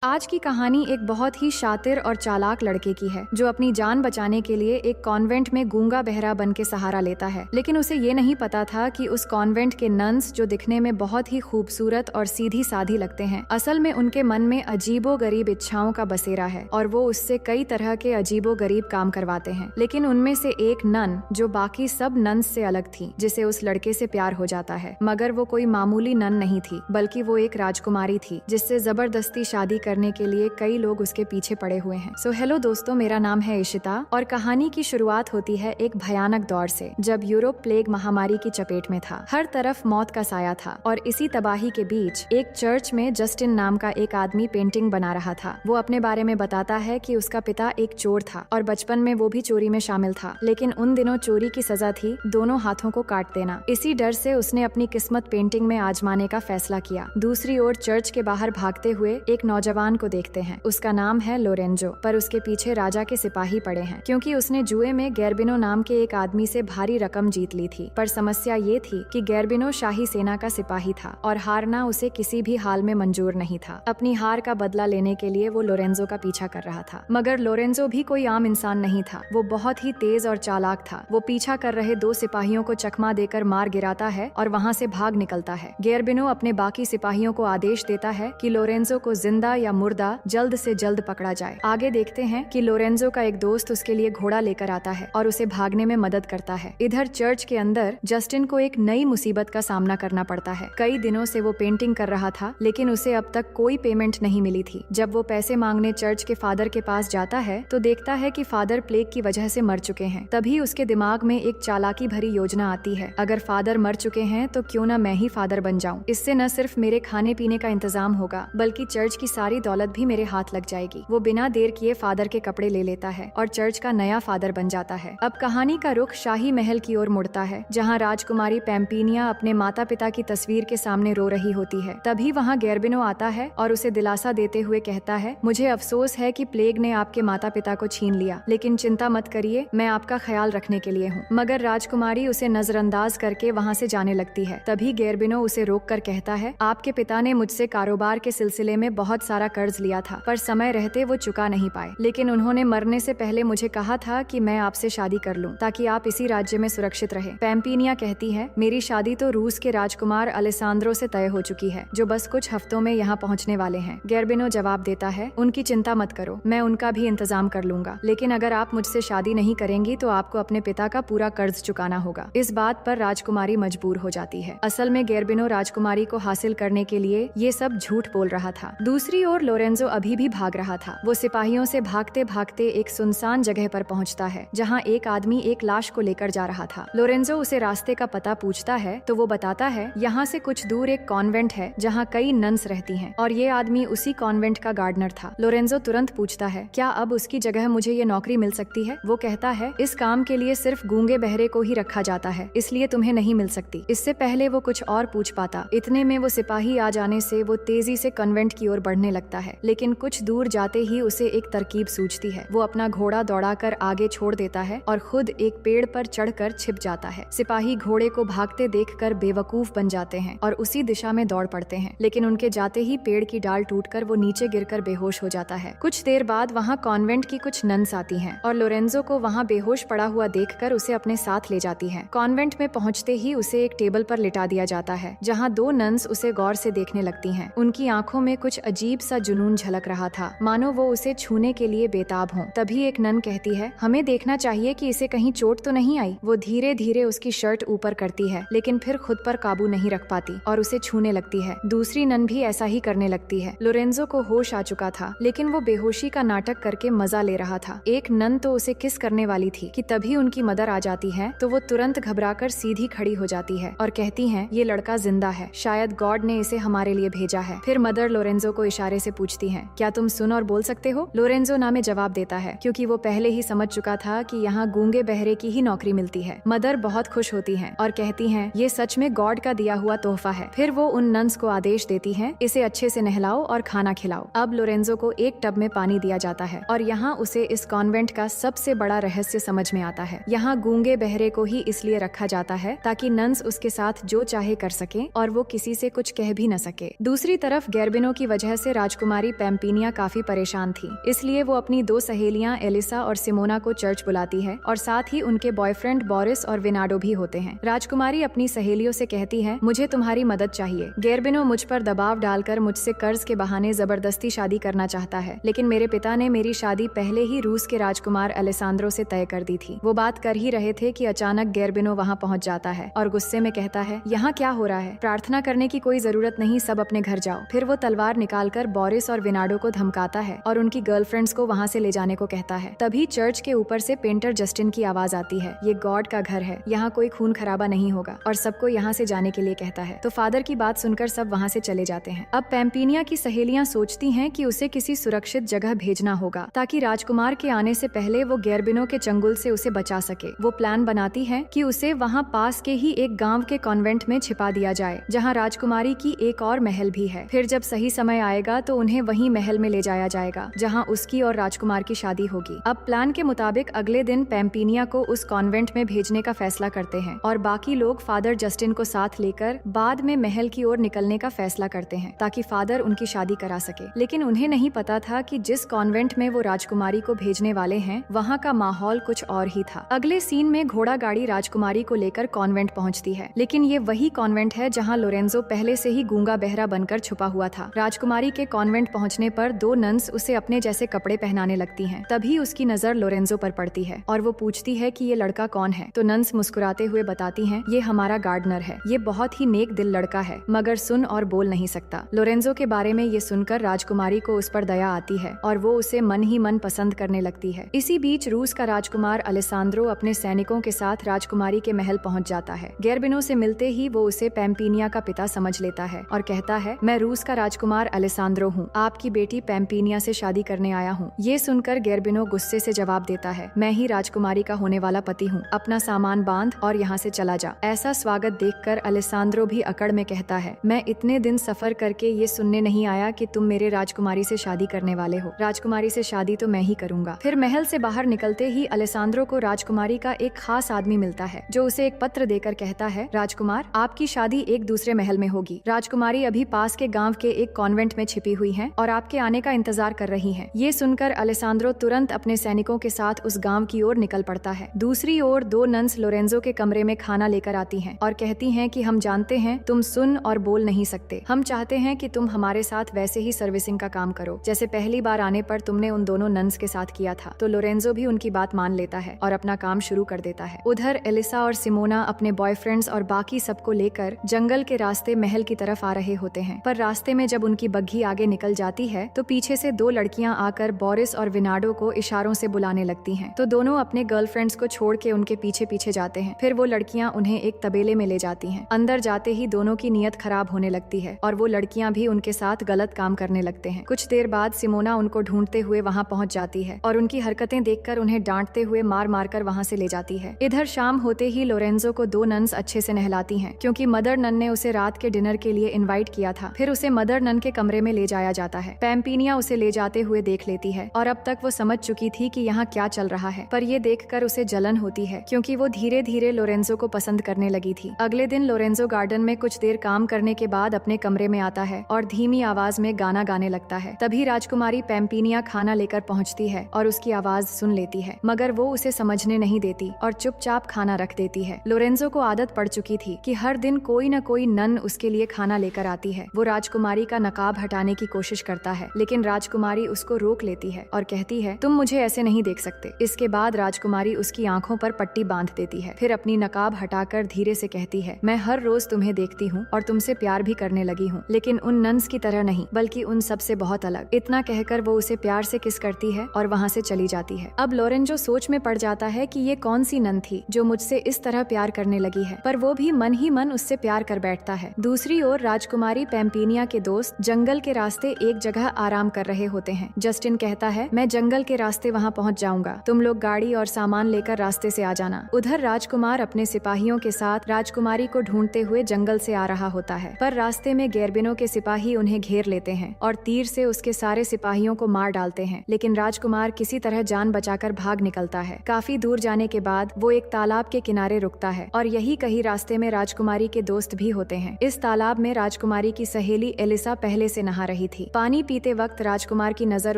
आज की कहानी एक बहुत ही शातिर और चालाक लड़के की है जो अपनी जान बचाने के लिए एक कॉन्वेंट में गूंगा बहरा बन के सहारा लेता है। लेकिन उसे ये नहीं पता था कि उस कॉन्वेंट के नन्स, जो दिखने में बहुत ही खूबसूरत और सीधी साधी लगते हैं, असल में उनके मन में अजीबो गरीब इच्छाओं का बसेरा है और वो उससे कई तरह के अजीबो गरीब काम करवाते हैं। लेकिन उनमें से एक नन, जो बाकी सब नन्स से अलग थी, जिसे उस लड़के से प्यार हो जाता है, मगर वो कोई मामूली नन नहीं थी, बल्कि वो एक राजकुमारी थी जिससे जबरदस्ती शादी करने के लिए कई लोग उसके पीछे पड़े हुए हैं। सो हेलो दोस्तों, मेरा नाम है इशिता और कहानी की शुरुआत होती है एक भयानक दौर से, जब यूरोप प्लेग महामारी की चपेट में था। हर तरफ मौत का साया था और इसी तबाही के बीच एक चर्च में जस्टिन नाम का एक आदमी पेंटिंग बना रहा था। वो अपने बारे में बताता है कि उसका पिता एक चोर था और बचपन में वो भी चोरी में शामिल था, लेकिन उन दिनों चोरी की सजा थी दोनों हाथों को काट देना। इसी डर से उसने अपनी किस्मत पेंटिंग में आजमाने का फैसला किया। दूसरी ओर चर्च के बाहर भागते हुए एक नौजवान को देखते हैं। उसका नाम है लोरेंजो, पर उसके पीछे राजा के सिपाही पड़े हैं क्योंकि उसने जुए में गैर्बिनो नाम के एक आदमी से भारी रकम जीत ली थी। पर समस्या ये थी कि गैर्बिनो शाही सेना का सिपाही था और हारना उसे किसी भी हाल में मंजूर नहीं था। अपनी हार का बदला लेने के लिए वो लोरेंजो का पीछा कर रहा था, मगर लोरेंजो भी कोई आम इंसान नहीं था। वो बहुत ही तेज और चालाक था। वो पीछा कर रहे दो सिपाहियों को चकमा देकर मार गिराता है और वहाँ से भाग निकलता है। गैर्बिनो अपने बाकी सिपाहियों को आदेश देता है कि लोरेंजो को जिंदा या मुर्दा जल्द से जल्द पकड़ा जाए। आगे देखते हैं कि लोरेंजो का एक दोस्त उसके लिए घोड़ा लेकर आता है और उसे भागने में मदद करता है। इधर चर्च के अंदर जस्टिन को एक नई मुसीबत का सामना करना पड़ता है। कई दिनों से वो पेंटिंग कर रहा था, लेकिन उसे अब तक कोई पेमेंट नहीं मिली थी। जब वो पैसे मांगने चर्च के फादर के पास जाता है तो देखता है कि फादर प्लेग की वजह से मर चुके हैं। तभी उसके दिमाग में एक चालाकी भरी योजना आती है। अगर फादर मर चुके हैं तो क्यों न मैं ही फादर बन जाऊं। इससे न सिर्फ मेरे खाने पीने का इंतजाम होगा, बल्कि चर्च की सारी दौलत भी मेरे हाथ लग जाएगी। वो बिना देर किए फादर के कपड़े ले लेता है और चर्च का नया फादर बन जाता है। अब कहानी का रुख शाही महल की ओर मुड़ता है, जहाँ राजकुमारी पैम्पिनिया अपने माता पिता की तस्वीर के सामने रो रही होती है। तभी वहाँ गैर्बिनो आता है और उसे दिलासा देते हुए कहता है, मुझे अफसोस है कि प्लेग ने आपके माता पिता को छीन लिया, लेकिन चिंता मत करिए, मैं आपका ख्याल रखने के लिए हूँ। मगर राजकुमारी उसे नजरअंदाज करके वहाँ से जाने लगती है। तभी गैर्बिनो उसे रोक कर कहता है, आपके पिता ने मुझसे कारोबार के सिलसिले में बहुत सारा कर्ज लिया था, पर समय रहते वो चुका नहीं पाए। लेकिन उन्होंने मरने से पहले मुझे कहा था कि मैं आपसे शादी कर लूं ताकि आप इसी राज्य में सुरक्षित रहे। पैम्पिनिया कहती है, मेरी शादी तो रूस के राजकुमार अलेसांद्रो से तय हो चुकी है, जो बस कुछ हफ्तों में यहाँ पहुँचने वाले हैं। गैर्बिनो जवाब देता है, उनकी चिंता मत करो, मैं उनका भी इंतजाम कर लूंगा, लेकिन अगर आप मुझसे शादी नहीं करेंगी तो आपको अपने पिता का पूरा कर्ज चुकाना होगा। इस बात पर राजकुमारी मजबूर हो जाती है। असल में गैर्बिनो राजकुमारी को हासिल करने के लिए ये सब झूठ बोल रहा था। दूसरी ओर लोरेंजो अभी भी भाग रहा था। वो सिपाहियों से भागते भागते एक सुनसान जगह पर पहुंचता है, जहां एक आदमी एक लाश को लेकर जा रहा था। लोरेंजो उसे रास्ते का पता पूछता है तो वो बताता है, यहाँ से कुछ दूर एक कॉन्वेंट है जहाँ कई नन्स रहती हैं और ये आदमी उसी कॉन्वेंट का गार्डनर था। लोरेंजो तुरंत पूछता है, क्या अब उसकी जगह मुझे ये नौकरी मिल सकती है? वो कहता है, इस काम के लिए सिर्फ गूंगे बहरे को ही रखा जाता है, इसलिए तुम्हें नहीं मिल सकती। इससे पहले वो कुछ और पूछ पाता, इतने में वो सिपाही आ जाने से वो तेजी से कॉन्वेंट की ओर बढ़ने लगता है। लेकिन कुछ दूर जाते ही उसे एक तरकीब सूझती है। वो अपना घोड़ा दौड़ाकर आगे छोड़ देता है और खुद एक पेड़ पर चढ़कर छिप जाता है। सिपाही घोड़े को भागते देखकर बेवकूफ बन जाते हैं और उसी दिशा में दौड़ पड़ते हैं, लेकिन उनके जाते ही पेड़ की डाल टूटकर वो नीचे गिरकर बेहोश हो जाता है। कुछ देर बाद वहाँ कॉन्वेंट की कुछ नन्स आती हैं और लोरेंजो को वहाँ बेहोश पड़ा हुआ देखकर उसे अपने साथ ले जाती हैं। कॉन्वेंट में पहुँचते ही उसे एक टेबल पर लिटा दिया जाता है, जहाँ दो नन्स उसे गौर से देखने लगती हैं। उनकी आंखों में कुछ अजीब सा जुनून झलक रहा था, मानो वो उसे छूने के लिए बेताब हों। तभी एक नन कहती है, हमें देखना चाहिए कि इसे कहीं चोट तो नहीं आई। वो धीरे धीरे उसकी शर्ट ऊपर करती है, लेकिन फिर खुद पर काबू नहीं रख पाती और उसे छूने लगती है। दूसरी नन भी ऐसा ही करने लगती है। लोरेंजो को होश आ चुका था, लेकिन वो बेहोशी का नाटक करके मजा ले रहा था। एक नन तो उसे किस करने वाली थी कि तभी उनकी मदर आ जाती है, तो वो तुरंत घबराकर सीधी खड़ी हो जाती है और कहती है, ये लड़का जिंदा है, शायद गॉड ने इसे हमारे लिए भेजा है। फिर मदर लोरेंजो को इशारे से पूछती है, क्या तुम सुन और बोल सकते हो? लोरेंजो ना में जवाब देता है, क्योंकि वो पहले ही समझ चुका था कि यहाँ गूंगे बहरे की ही नौकरी मिलती है। मदर बहुत खुश होती हैं और कहती हैं, ये सच में गॉड का दिया हुआ तोहफा है। फिर वो उन नन्स को आदेश देती हैं, इसे अच्छे से नहलाओ और खाना खिलाओ। अब लोरेंजो को एक टब में पानी दिया जाता है और यहाँ उसे इस कॉन्वेंट का सबसे बड़ा रहस्य समझ में आता है। यहाँ गूंगे बहरे को ही इसलिए रखा जाता है ताकि नन्स उसके साथ जो चाहे कर सके और वो किसी से कुछ कह भी न सके। दूसरी तरफ गैर्बिनो की वजह से राजकुमारी पैम्पिनिया काफी परेशान थी, इसलिए वो अपनी 2 सहेलियां एलिसा और सिमोना को चर्च बुलाती है और साथ ही उनके बॉयफ्रेंड बोरिस और विनाडो भी होते हैं। राजकुमारी अपनी सहेलियों से कहती है, मुझे तुम्हारी मदद चाहिए। गेर्बिनो मुझ पर दबाव डालकर मुझसे कर्ज के बहाने जबरदस्ती शादी करना चाहता है, लेकिन मेरे पिता ने मेरी शादी पहले ही रूस के राजकुमार अलेसांद्रो से तय कर दी थी। वो बात कर ही रहे थे कि अचानक गेर्बिनो वहाँ पहुँच जाता है और गुस्से में कहता है, यहाँ क्या हो रहा है? प्रार्थना करने की कोई जरूरत नहीं, सब अपने घर जाओ। फिर वो तलवार निकालकर बोरिस और विनाडो को धमकाता है और उनकी गर्लफ्रेंड्स को वहाँ से ले जाने को कहता है। तभी चर्च के ऊपर से पेंटर जस्टिन की आवाज आती है, ये गॉड का घर है, यहाँ कोई खून खराबा नहीं होगा, और सबको यहाँ से जाने के लिए कहता है। तो फादर की बात सुनकर सब वहाँ से चले जाते हैं। अब पैम्पिनिया की सहेलियाँ सोचती हैं कि उसे किसी सुरक्षित जगह भेजना होगा ताकि राजकुमार के आने से पहले वो गेर्बिनो के चंगुल से उसे बचा सके। वो प्लान बनाती है कि उसे वहाँ पास के ही एक गांव के कॉन्वेंट में छिपा दिया जाए, जहाँ राजकुमारी की एक और महल भी है। फिर जब सही समय आएगा तो उन्हें वही महल में ले जाया जाएगा जहाँ उसकी और राजकुमार की शादी होगी। अब प्लान के मुताबिक अगले दिन पैम्पिनिया को उस कॉन्वेंट में भेजने का फैसला करते हैं और बाकी लोग फादर जस्टिन को साथ लेकर बाद में महल की ओर निकलने का फैसला करते हैं ताकि फादर उनकी शादी करा सके। लेकिन उन्हें नहीं पता था कि जिस कॉन्वेंट में वो राजकुमारी को भेजने वाले हैं वहाँ का माहौल कुछ और ही था। अगले सीन में घोड़ा गाड़ी राजकुमारी को लेकर कॉन्वेंट पहुँचती है, लेकिन ये वही कॉन्वेंट है जहाँ लोरेंजो पहले से ही गूंगा बहरा बनकर छुपा हुआ था। राजकुमारी के कॉन्वेंट पहुँचने पर 2 नन्स उसे अपने जैसे कपड़े पहनाने लगती हैं। तभी उसकी नजर लोरेंजो पर पड़ती है और वो पूछती है कि ये लड़का कौन है। तो नन्स मुस्कुराते हुए बताती हैं, ये हमारा गार्डनर है, ये बहुत ही नेक दिल लड़का है, मगर सुन और बोल नहीं सकता। लोरेंजो के बारे में ये सुनकर राजकुमारी को उस पर दया आती है और वो उसे मन ही मन पसंद करने लगती है। इसी बीच रूस का राजकुमार अलेसांद्रो अपने सैनिकों के साथ राजकुमारी के महल पहुंच जाता है। गेर्बिनो से मिलते ही वो उसे पैम्पिनिया का पिता समझ लेता है और कहता है, मैं रूस का राजकुमार अलेसांद्रो हूँ, आपकी बेटी पैम्पिनिया से शादी करने आया हूँ। ये सुनकर गेर्बिनो गुस्से से जवाब देता है, मैं ही राजकुमारी का होने वाला पति हूँ, अपना सामान बांध और यहाँ से चला जा। ऐसा स्वागत देखकर अलेसांद्रो भी अकड़ में कहता है, मैं इतने दिन सफर करके ये सुनने नहीं आया कि तुम मेरे राजकुमारी से शादी करने वाले हो। राजकुमारी से शादी तो मैं ही करूंगा। फिर महल से बाहर निकलते ही अलेसांद्रो को राजकुमारी का एक खास आदमी मिलता है जो उसे एक पत्र देकर कहता है, राजकुमार, आपकी शादी एक दूसरे महल में होगी। राजकुमारी अभी पास के गांव के एक कॉन्वेंट में छिपी हुई है और आपके आने का इंतजार कर रही है। ये सुनकर अलेसांद्रो तुरंत अपने सैनिकों के साथ उस गांव की ओर निकल पड़ता है। दूसरी ओर 2 नन्स लोरेंजो के कमरे में खाना लेकर आती हैं और कहती हैं कि हम जानते हैं तुम सुन और बोल नहीं सकते, हम चाहते हैं कि तुम हमारे साथ वैसे ही सर्विसिंग का काम करो जैसे पहली बार आने पर तुमने उन दोनों नन्स के साथ किया था। तो लोरेंजो भी उनकी बात मान लेता है और अपना काम शुरू कर देता है। उधर एलिसा और सिमोना अपने बॉयफ्रेंड्स और बाकी सबको लेकर जंगल के रास्ते महल की तरफ आ रहे होते हैं, पर रास्ते में जब उनकी बग्घी आगे निकल जाती है तो पीछे से 2 लड़कियां आकर बोरिस और विनाडो को इशारों से बुलाने लगती हैं। तो दोनों अपने गर्लफ्रेंड्स को छोड़ के उनके पीछे पीछे जाते हैं। फिर वो लड़कियां उन्हें एक तबेले में ले जाती हैं। अंदर जाते ही दोनों की नीयत खराब होने लगती है और वो लड़कियां भी उनके साथ गलत काम करने लगते हैं। कुछ देर बाद सिमोना उनको ढूंढते हुए वहाँ पहुँच जाती है और उनकी हरकतें देखकर उन्हें डांटते हुए मार मार कर वहाँ से ले जाती है। इधर शाम होते ही लोरेंजो को 2 नन्स अच्छे से नहलाती हैं क्योंकि मदर नन ने उसे रात के डिनर के लिए इनवाइट किया था। फिर उसे मदर नन के कमरे में ले जाया जाता है। पैम्पिनिया उसे ले जाते हुए देख लेती है और अब तक वो समझ चुकी थी कि यहाँ क्या चल रहा है, पर ये देखकर उसे जलन होती है क्योंकि वो धीरे धीरे लोरेंजो को पसंद करने लगी थी। अगले दिन लोरेंजो गार्डन में कुछ देर काम करने के बाद अपने कमरे में आता है और धीमी आवाज में गाना गाने लगता है। तभी राजकुमारी पैम्पिनिया खाना लेकर पहुँचती है और उसकी आवाज सुन लेती है, मगर वो उसे समझने नहीं देती और चुपचाप खाना रख देती है। लोरेंजो को आदत पड़ चुकी थी कि हर दिन कोई न कोई नन उसके लिए खाना लेकर आती है। वो राजकुमारी का नकाब हटाने की कोशिश करता है, लेकिन राजकुमारी उसको रोक लेती है और कहती है, तुम मुझे ऐसे नहीं देख सकते। इसके बाद राजकुमारी उसकी आंखों पर पट्टी बांध देती है। फिर अपनी नकाब हटाकर धीरे से कहती है, मैं हर रोज तुम्हें देखती हूँ और तुमसे प्यार भी करने लगी हूँ, लेकिन उन नन्स की तरह नहीं, बल्कि उन सब से बहुत अलग। इतना कहकर वो उसे प्यार से किस करती है और वहाँ से चली जाती है। अब लोरेंजो सोच में पड़ जाता है कि ये कौन सी नन थी जो मुझसे इस तरह प्यार करने लगी है, पर वो भी मन ही मन उससे प्यार कर बैठता है। दूसरी ओर राजकुमारी पैम्पिनिया के दोस्त जंगल के रास्ते एक जगह आराम कर रहे होते हैं। जस्टिन कहता है, मैं जंगल के रास्ते वहाँ पहुँच जाऊंगा, तुम लोग गाड़ी और सामान लेकर रास्ते से आ जाना। उधर राजकुमार अपने सिपाहियों के साथ राजकुमारी को ढूंढते हुए जंगल से आ रहा होता है, पर रास्ते में गेर्बिनो के सिपाही उन्हें घेर लेते हैं और तीर से उसके सारे सिपाहियों को मार डालते हैं, लेकिन राजकुमार किसी तरह जान बचाकर भाग निकलता है। काफी दूर जाने के बाद वो एक तालाब के किनारे रुकता है और यही कहीं रास्ते में राजकुमारी के दोस्त भी होते हैं। इस तालाब में राजकुमारी की सहेली एलिसा पहले से नहा रही रही थी। पानी पीते वक्त राजकुमार की नजर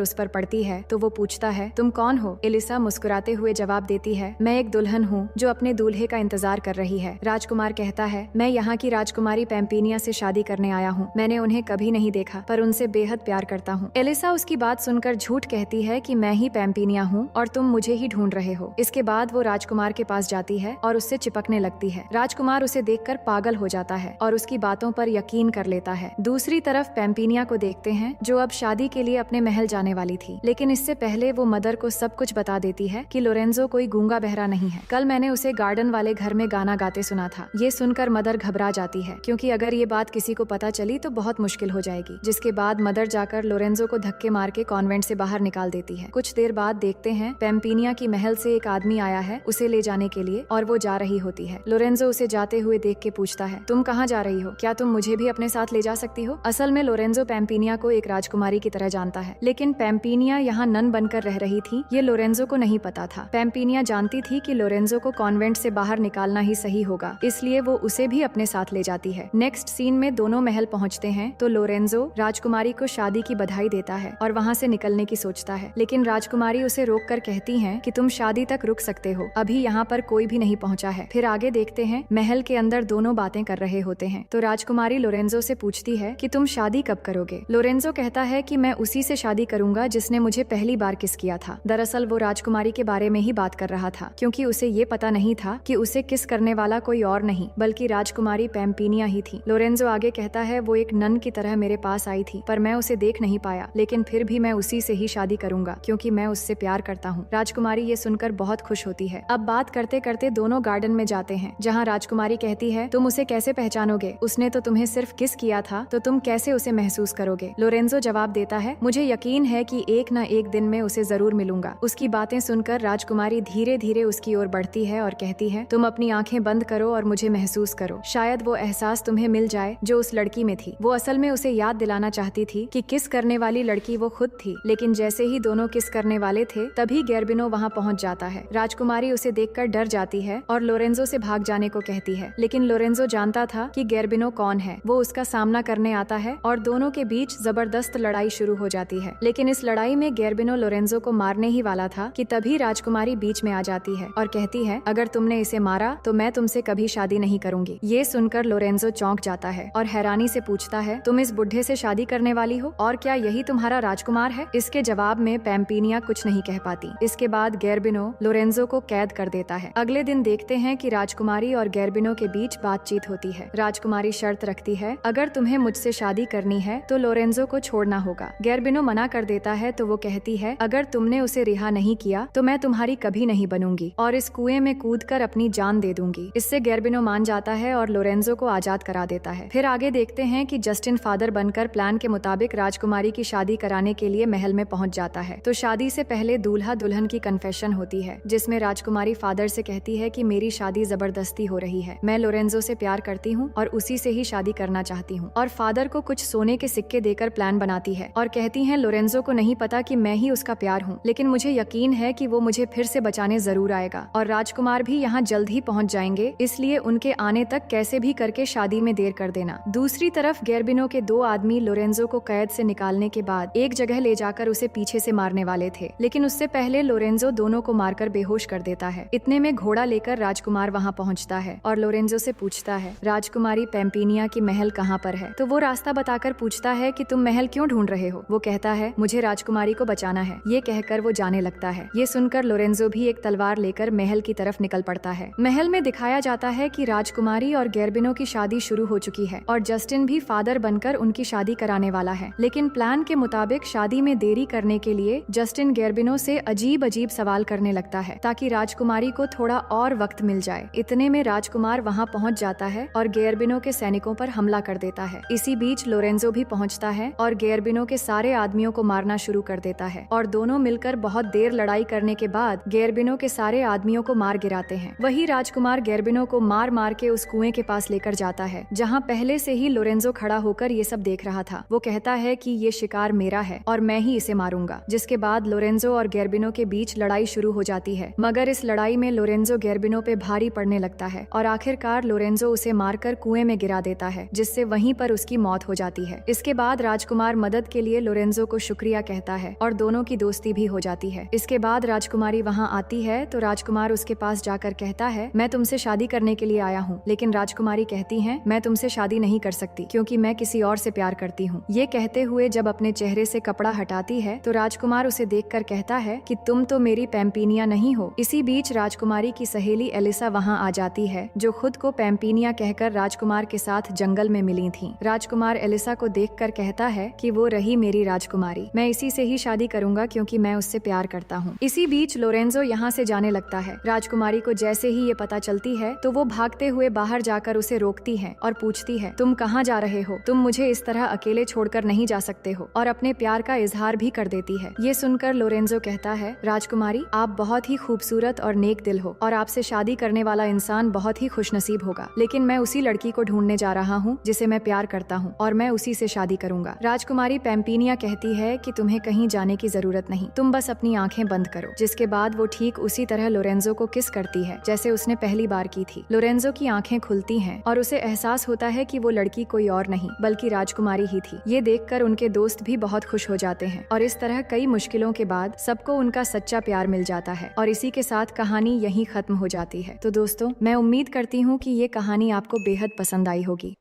उस पर पड़ती है तो वो पूछता है, तुम कौन हो? एलिसा मुस्कुराते हुए जवाब देती है, मैं एक दुल्हन हूँ जो अपने दूल्हे का इंतजार कर रही है। राजकुमार कहता है, मैं यहाँ की राजकुमारी पैम्पिनिया से शादी करने आया हूँ। मैंने उन्हें कभी नहीं देखा पर उनसे बेहद प्यार करता हूँ। एलिसा उसकी बात सुनकर झूठ कहती है कि मैं ही पैम्पिनिया हूँ और तुम मुझे ही ढूंढ रहे हो। इसके बाद वो राजकुमार के पास जाती है और उससे चिपकने लगती है। राजकुमार उसे देखकर पागल हो जाता है और उसकी बातों पर यकीन कर लेता है। दूसरी तरफ पैम्पिनिया को देखते हैं जो अब शादी के लिए अपने महल जाने वाली थी, लेकिन इससे पहले वो मदर को सब कुछ बता देती है कि लोरेंजो कोई गूंगा बहरा नहीं है। कल मैंने उसे गार्डन वाले घर में गाना गाते सुना था। ये सुनकर मदर घबरा जाती है क्योंकि अगर ये बात किसी को पता चली तो बहुत मुश्किल हो जाएगी। जिसके बाद मदर जाकर लोरेंजो को धक्के मार के कॉन्वेंट से बाहर निकाल देती है। कुछ देर बाद देखते हैं पैम्पिनिया की महल से एक आदमी आया है उसे ले जाने के लिए और वो जा रही होती है। लोरेंजो उसे जाते हुए देख के पूछता है, तुम कहाँ जा रही हो? क्या तुम मुझे भी अपने साथ ले जा सकती हो? असल में लोरेंजो पैम्पिनिया को एक राजकुमारी की तरह जानता है, लेकिन पैम्पिनिया यहाँ नन बनकर रह रही थी ये लोरेंजो को नहीं पता था। पैम्पिनिया जानती थी कि लोरेंजो को कॉन्वेंट से बाहर निकालना ही सही होगा, इसलिए वो उसे भी अपने साथ ले जाती है। नेक्स्ट सीन में दोनों महल पहुँचते हैं तो लोरेंजो राजकुमारी को शादी की बधाई देता है और वहाँ से निकलने की सोचता है, लेकिन राजकुमारी उसे रोककर कहती है कि तुम शादी तक रुक सकते हो, अभी यहाँ पर कोई भी नहीं पहुँचा है। फिर आगे देखते हैं महल के अंदर दोनों बातें कर रहे होते हैं तो राजकुमारी लोरेंजो से पूछती है कि तुम शादी कब करोगे? लोरेंजो कहता है कि मैं उसी से शादी करूंगा जिसने मुझे पहली बार किस किया था। दरअसल वो राजकुमारी के बारे में ही बात कर रहा था क्योंकि उसे ये पता नहीं था कि उसे किस करने वाला कोई और नहीं बल्कि राजकुमारी पैम्पिनिया ही थी। लोरेंजो आगे कहता है, वो एक नन की तरह मेरे पास आई थी पर मैं उसे देख नहीं पाया, लेकिन फिर भी मैं उसी से ही शादी करूंगा क्योंकि मैं उससे प्यार करता हूँ। राजकुमारी ये सुनकर बहुत खुश होती है। अब बात करते करते दोनों गार्डन में जाते हैं जहाँ राजकुमारी कहती है, तुम उसे कैसे पहचानोगे? उसने तो तुम्हें सिर्फ किस किया था तो तुम कैसे उसे महसूस करोगे? लोरेंजो जवाब देता है, मुझे यकीन है कि एक न एक दिन में उसे जरूर मिलूंगा। उसकी बातें सुनकर राजकुमारी धीरे धीरे उसकी ओर बढ़ती है और कहती है, तुम अपनी आंखें बंद करो और मुझे महसूस करो, शायद वो एहसास तुम्हें मिल जाए जो उस लड़की में थी। वो असल में उसे याद दिलाना चाहती थी कि किस करने वाली लड़की वो खुद थी, लेकिन जैसे ही दोनों किस करने वाले थे तभी गेर्बिनो वहाँ पहुँच जाता है। राजकुमारी उसे देखकर डर जाती है और लोरेंजो से भाग जाने को कहती है, लेकिन लोरेंजो जानता था कि गेर्बिनो कौन है। वो उसका सामना करने आता है और दोनों के बीच जबरदस्त लड़ाई शुरू हो जाती है। लेकिन इस लड़ाई में गेर्बिनो लोरेंजो को मारने ही वाला था कि तभी राजकुमारी बीच में आ जाती है और कहती है, अगर तुमने इसे मारा तो मैं तुमसे कभी शादी नहीं करूंगी। ये सुनकर लोरेंजो चौंक जाता है और हैरानी से पूछता है, तुम इस बुढ़े से शादी करने वाली हो और क्या यही तुम्हारा राजकुमार है? इसके जवाब में पैम्पिनिया कुछ नहीं कह पाती। इसके बाद गेर्बिनो लोरेंजो को कैद कर देता है। अगले दिन देखते हैं कि राजकुमारी और गेर्बिनो के बीच बातचीत होती है। राजकुमारी शर्त रखती है, अगर तुम्हें मुझसे शादी करनी है तो लोरेंजो को छोड़ना होगा। गेर्बिनो मना कर देता है तो वो कहती है, अगर तुमने उसे रिहा नहीं किया तो मैं तुम्हारी कभी नहीं बनूंगी और इस कुएं में कूदकर अपनी जान दे दूंगी। इससे गेर्बिनो मान जाता है और लोरेंजो को आजाद करा देता है। फिर आगे देखते हैं कि जस्टिन फादर बनकर प्लान के मुताबिक राजकुमारी की शादी कराने के लिए महल में पहुंच जाता है। तो शादी से पहले दूल्हा दुल्हन की कन्फेशन होती है जिसमें राजकुमारी फादर से कहती है कि मेरी शादी जबरदस्ती हो रही है, मैं लोरेंजो से प्यार करती हूँ और उसी से ही शादी करना चाहती हूँ। और फादर को कुछ सोने के सिक्के देकर प्लान बनाती है और कहती है, लोरेंजो को नहीं पता कि मैं ही उसका प्यार हूँ, लेकिन मुझे यकीन है कि वो मुझे फिर से बचाने जरूर आएगा और राजकुमार भी यहाँ जल्द ही पहुँच जाएंगे, इसलिए उनके आने तक कैसे भी करके शादी में देर कर देना। दूसरी तरफ गेर्बिनो के दो आदमी लोरेंजो को कैद से निकालने के बाद एक जगह ले जाकर उसे पीछे से मारने वाले थे, लेकिन उससे पहले लोरेंजो दोनों को मारकर बेहोश कर देता है। इतने में घोड़ा लेकर राजकुमार वहाँ पहुँचता है और लोरेंजो से पूछता है, राजकुमारी पैम्पिनिया की महल कहाँ पर है? तो वो रास्ता बताकर पूछता है कि तुम महल क्यों ढूंढ रहे हो? वो कहता है, मुझे राजकुमारी को बचाना है। ये कहकर वो जाने लगता है। ये सुनकर लोरेंजो भी एक तलवार लेकर महल की तरफ निकल पड़ता है। महल में दिखाया जाता है कि राजकुमारी और गेर्बिनो की शादी शुरू हो चुकी है और जस्टिन भी फादर बनकर उनकी शादी कराने वाला है, लेकिन प्लान के मुताबिक शादी में देरी करने के लिए जस्टिन गेर्बिनो से अजीब अजीब सवाल करने लगता है ताकि राजकुमारी को थोड़ा और वक्त मिल जाए। इतने में राजकुमार वहाँ पहुँच जाता है और गेर्बिनो के सैनिकों पर हमला कर देता है। इसी बीच लोरेंजो भी पहुँचता है और गेर्बिनो के सारे आदमियों को मारना शुरू कर देता है और दोनों मिलकर बहुत देर लड़ाई करने के बाद गेर्बिनो के सारे आदमियों को मार गिराते हैं। वही राजकुमार गेर्बिनो को मार मार के उस कुएं के पास लेकर जाता है जहाँ पहले से ही लोरेंजो खड़ा होकर ये सब देख रहा था। वो कहता है कि ये शिकार मेरा है और मैं ही इसे मारूंगा। जिसके बाद लोरेंजो और गेर्बिनो के बीच लड़ाई शुरू हो जाती है, मगर इस लड़ाई में लोरेंजो गेर्बिनो पे भारी पड़ने लगता है और आखिरकार लोरेंजो उसे मारकर कुएं में गिरा देता है, जिससे वहीं पर उसकी मौत हो जाती है। इसके बाद बाद राजकुमार मदद के लिए लोरेंजो को शुक्रिया कहता है और दोनों की दोस्ती भी हो जाती है। इसके बाद राजकुमारी वहाँ आती है तो राजकुमार उसके पास जाकर कहता है, मैं तुमसे शादी करने के लिए आया हूँ। लेकिन राजकुमारी कहती है, मैं तुमसे शादी नहीं कर सकती क्योंकि मैं किसी और से प्यार करती हूँ। ये कहते हुए जब अपने चेहरे से कपड़ा हटाती है तो राजकुमार उसे देखकर कहता है कि तुम तो मेरी पैम्पीनिया नहीं हो। इसी बीच राजकुमारी की सहेली एलिसा वहाँ आ जाती है, जो खुद को पैम्पीनिया कहकर राजकुमार के साथ जंगल में मिली थी। राजकुमार एलिसा को देखकर कहता है कि वो रही मेरी राजकुमारी, मैं इसी से ही शादी करूंगा क्योंकि मैं उससे प्यार करता हूँ। इसी बीच लोरेंजो यहाँ से जाने लगता है। राजकुमारी को जैसे ही ये पता चलती है तो वो भागते हुए बाहर जाकर उसे रोकती है और पूछती है, तुम कहाँ जा रहे हो? तुम मुझे इस तरह अकेले छोड़कर नहीं जा सकते हो, और अपने प्यार का इजहार भी कर देती है। ये सुनकर लोरेंजो कहता है, राजकुमारी आप बहुत ही खूबसूरत और नेक दिल हो और आपसे शादी करने वाला इंसान बहुत ही खुशनसीब होगा, लेकिन मैं उसी लड़की को ढूंढने जा रहा हूँ जिसे मैं प्यार करता हूँ और मैं उसी से शादी करूंगा। राजकुमारी पैम्पीनिया कहती है कि तुम्हें कहीं जाने की जरूरत नहीं, तुम बस अपनी आंखें बंद करो। जिसके बाद वो ठीक उसी तरह लोरेंजो को किस करती है जैसे उसने पहली बार की थी। लोरेंजो की आंखें खुलती हैं और उसे एहसास होता है कि वो लड़की कोई और नहीं बल्कि राजकुमारी ही थी। ये देखकर उनके दोस्त भी बहुत खुश हो जाते हैं और इस तरह कई मुश्किलों के बाद सबको उनका सच्चा प्यार मिल जाता है और इसी के साथ कहानी यहीं खत्म हो जाती है। तो दोस्तों, मैं उम्मीद करती हूँ कि ये कहानी आपको बेहद पसंद आई होगी।